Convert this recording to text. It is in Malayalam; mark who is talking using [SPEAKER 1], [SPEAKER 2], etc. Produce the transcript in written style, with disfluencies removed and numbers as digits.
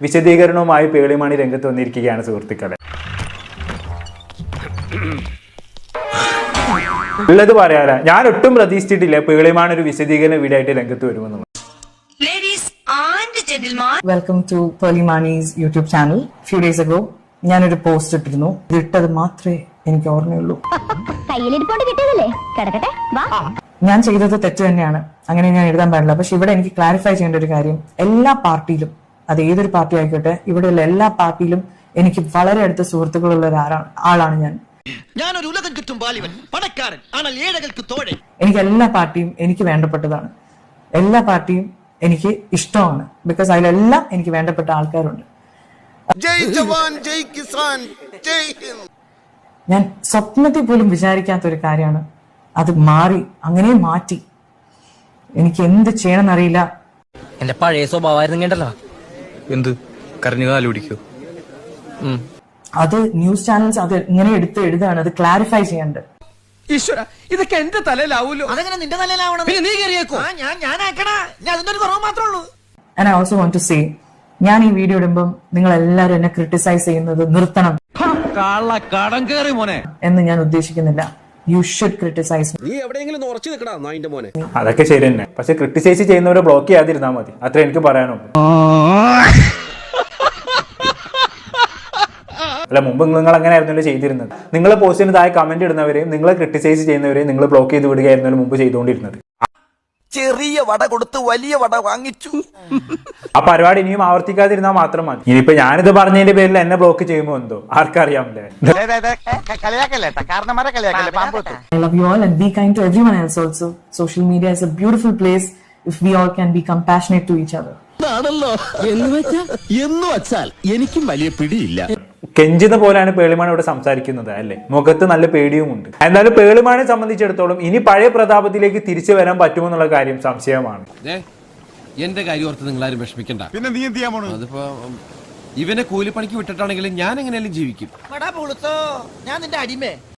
[SPEAKER 1] വിശദീകരണവുമായി പേളിമാണി രംഗത്ത് വന്നിരിക്കുകയാണ് സുഹൃത്തുക്കളെ. ഉള്ളത് പറയാല, ഞാൻ ഒട്ടും പ്രതീക്ഷിച്ചിട്ടില്ല പേളിമാണി ഒരു വിശദീകരണ വീഡിയോ ആയിട്ട് രംഗത്ത് വരുമെന്നുള്ളത്.
[SPEAKER 2] Welcome to Pearle Maaney's YouTube channel. Few days ago ഞാനൊരു പോസ്റ്റ് ഇട്ടിരുന്നു. ഇതിട്ടത് മാത്രമേ എനിക്ക് ഓർമ്മയുള്ളൂ. ഞാൻ ചെയ്തത് തെറ്റ് തന്നെയാണ്, അങ്ങനെ ഞാൻ എഴുതാൻ പാടില്ല. പക്ഷെ ഇവിടെ എനിക്ക് ക്ലാരിഫൈ ചെയ്യേണ്ട ഒരു കാര്യം, എല്ലാ പാർട്ടിയിലും, അത് ഏതൊരു പാർട്ടി ആയിക്കോട്ടെ, ഇവിടെയുള്ള എല്ലാ പാർട്ടിയിലും എനിക്ക് വളരെ അടുത്ത സുഹൃത്തുക്കളുള്ള ആളാണ് ഞാൻ. എനിക്ക് എല്ലാ പാർട്ടിയും എനിക്ക് വേണ്ടപ്പെട്ടതാണ്, എല്ലാ പാർട്ടിയും എനിക്ക് ഇഷ്ടമാണ്. ബിക്കോസ് അതിലെല്ലാം എനിക്ക് വേണ്ടപ്പെട്ട ആൾക്കാരുണ്ട്. ഞാൻ സ്വപ്നത്തിൽ പോലും വിചാരിക്കാത്ത ഒരു കാര്യമാണ് അത്. മാറി, അങ്ങനെ മാറ്റി. എനിക്ക് എന്ത് ചെയ്യണമെന്ന് അറിയില്ല.
[SPEAKER 3] എന്റെ പഴയ സ്വഭാവമായിരുന്നു കേട്ടല്ലോ. എന്ത് കരഞ്ഞുകാലുടിക്കോ?
[SPEAKER 2] അത് ന്യൂസ് ചാനൽസ് അത് ഇങ്ങനെ എടുത്ത് എഴുതാണ്, അത് ക്ലാരിഫൈ ചെയ്യേണ്ടത്.
[SPEAKER 4] ഈശ്വര, ഇതൊക്കെ എന്റെ തലയിലാവൂലോ? അതെങ്ങനെ നിന്റെ തലയിലാവണം? പിന്നെ നീ കയറിയേക്കോ? അതിന്റെ ഒരു കുറവ് മാത്രമേ ഉള്ളൂ.
[SPEAKER 2] And I also want to say, ഞാൻ ഈ വീഡിയോ ഇടുമ്പം നിങ്ങൾ എല്ലാവരും എന്നെ ക്രിട്ടിസൈസ് ചെയ്യുന്നത് നിർത്തണം എന്ന് ഞാൻ ഉദ്ദേശിക്കുന്നില്ല. You should criticise.
[SPEAKER 5] നീ എവിടെയെങ്കിലും ഉറച്ചു നിൽക്കടാ നായിന്റെ മോനെ.
[SPEAKER 1] അതൊക്കെ ശരി തന്നെ, പക്ഷെ ക്രിട്ടിസൈസ് ചെയ്യുന്നവരെ ബ്ലോക്ക് ചെയ്യാതിരുന്നാൽ മതി, അത്ര എനിക്ക് പറയാനുള്ളൂ. അല്ല, മുമ്പ് നിങ്ങൾ അങ്ങനെ ആയിരുന്നല്ലോ ചെയ്തിരുന്നത്. നിങ്ങളെ പോസ്റ്റിന് താഴെ കമന്റ് ഇടുന്നവരെയും നിങ്ങളെ ക്രിട്ടിസൈസ് ചെയ്യുന്നവരെയും നിങ്ങൾ ബ്ലോക്ക് ചെയ്ത് വിടുകയായിരുന്നല്ലോ മുമ്പ് ചെയ്തുകൊണ്ടിരുന്നത്.
[SPEAKER 4] ചെറിയ വട കൊടുത്ത് വലിയ വട വാങ്ങിച്ചു.
[SPEAKER 1] ആ പരിപാടി ഇനിയും ആവർത്തിക്കാതിരുന്നാൽ മാത്രം മതി. ഇനിയിപ്പോ ഞാനിത് പറഞ്ഞതിന്റെ പേരിൽ എന്നെ ബ്ലോക്ക് ചെയ്യുമോ എന്തോ ആർക്കറിയാമല്ലേ.
[SPEAKER 2] I love you all and be kind to everyone else also. Social media is a beautiful place if we all can be compassionate to each other.
[SPEAKER 5] എന്ന് വെച്ചാൽ എനിക്കും വലിയ പിടിയില്ല.
[SPEAKER 1] കെഞ്ചുന്ന പോലെയാണ് പേളിമാണി ഇവിടെ സംസാരിക്കുന്നത് അല്ലേ. മുഖത്ത് നല്ല പേടിയുമുണ്ട്. എന്നാലും പേളിമാണിയെ സംബന്ധിച്ചിടത്തോളം ഇനി പഴയ പ്രതാപത്തിലേക്ക് തിരിച്ചു വരാൻ പറ്റുമെന്നുള്ള കാര്യം സംശയമാണ്.
[SPEAKER 6] എന്റെ കാര്യം ഓർത്ത് നിങ്ങളാരും വിഷമിക്കണ്ട.
[SPEAKER 7] പിന്നെ നീ എന്ത് ചെയ്യാൻ പോണു?
[SPEAKER 6] അതിപ്പോ ഇവനെ കൂലിപ്പണിക്ക് വിട്ടിട്ടാണെങ്കിലും ഞാൻ എങ്ങനെയാലും ജീവിക്കും.
[SPEAKER 4] ഞാൻ നിന്റെ അടിമേ.